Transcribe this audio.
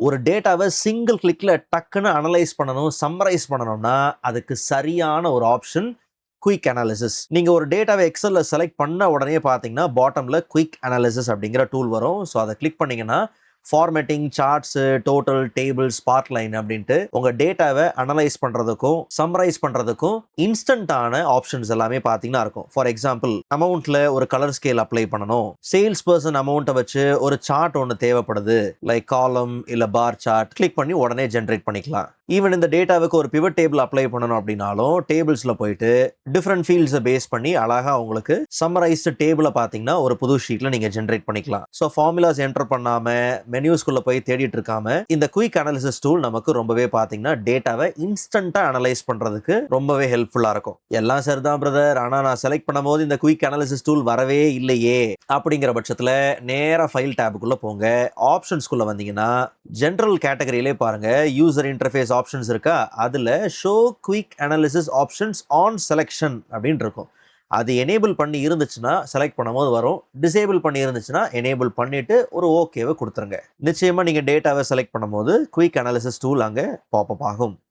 ஒரு டேட்டாவை சிங்கிள் கிளிக்ல டக்குன்னு அனலைஸ் பண்ணணும், சம்மரைஸ் பண்ணணும்னா அதுக்கு சரியான ஒரு ஆப்ஷன் குயிக் அனாலிசிஸ். நீங்க ஒரு டேட்டாவை எக்ஸல்ல செலக்ட் பண்ண உடனே பார்த்தீங்கன்னா பாட்டம்ல குயிக் அனாலிசிஸ் அப்படிங்கிற டூல் வரும். ஸோ அதை கிளிக் பண்ணீங்கன்னா formatting, charts, total, table, sparkline அப்படின்ட்டு உங்க டேட்டாவை அனலைஸ் பண்றதுக்கும் சம்மரைஸ் பண்றதுக்கும் இன்ஸ்டன்டான ஆப்ஷன்ஸ் எல்லாமே பார்த்தீங்கன்னா இருக்கும். ஃபார் எக்ஸாம்பிள், அமௌண்ட்ல ஒரு கலர் ஸ்கேல் அப்ளை பண்ணணும், சேல்ஸ் பர்சன் அமௌண்ட்டை வச்சு ஒரு சார்ட் ஒன்று தேவைப்படுது, லைக் காலம் இல்ல பார் சார்ட், கிளிக் பண்ணி உடனே ஜென்ரேட் பண்ணிக்கலாம். ஈவன் இந்த டேட்டாவுக்கு ஒரு பிவட் டேபிள் அப்ளை பண்ணணும் அப்படின்னாலும் டேபிள்ஸ்ல போயிட்டு டிஃப்ரெண்ட் ஃபீல்ட்ஸை பேஸ் பண்ணி அழகா உங்களுக்கு சம்மரைஸ்டு டேபிளை பார்த்தீங்கன்னா ஒரு புது ஷீட்ல நீங்க ஜென்ரேட் பண்ணிக்கலாம். ஸோ ஃபார்முலாஸ் என்டர் பண்ணாம மெனியூஸ்குள்ள போய் தேடிட்டு இருக்காம இந்த குயிக் அனாலிசிஸ் டூல் நமக்கு ரொம்பவே பார்த்தீங்கன்னா டேட்டாவை இன்ஸ்டன்டா அனலைஸ் பண்றதுக்கு ரொம்பவே ஹெல்ப்ஃபுல்லா இருக்கும். எல்லாம் சரிதான் பிரதர், ஆனா நான் செலக்ட் பண்ணும்போது இந்த குயிக் அனாலிசிஸ் டூல் வரவே இல்லையே அப்படிங்கிற பட்சத்துல நேரா ஃபைல் டேபுக்குள்ள போங்க. ஆப்ஷன்ஸ்குள்ள வந்தீங்கன்னா ஜெனரல் கேட்டகரியிலே பாருங்க, யூசர் இன்டர்ஃபேஸ் ஆப்ஷன்ஸ் இருக்கா, அதுல show quick analysis options on selection அப்படின்னு இருக்கும். அது எனேபிள் பண்ணி இருந்துச்சுன்னா செலக்ட் பண்ணும்போது வரும், டிசேபிள் பண்ணி இருந்துச்சுன்னா எனேபிள் பண்ணிட்டு ஒரு ஓகேவை கொடுத்துருங்க. நிச்சயமா நீங்க டேட்டாவை செலக்ட் பண்ணும்போது குயிக் அனாலிசிஸ் டூல் அங்கே பாப்அப் ஆகும்.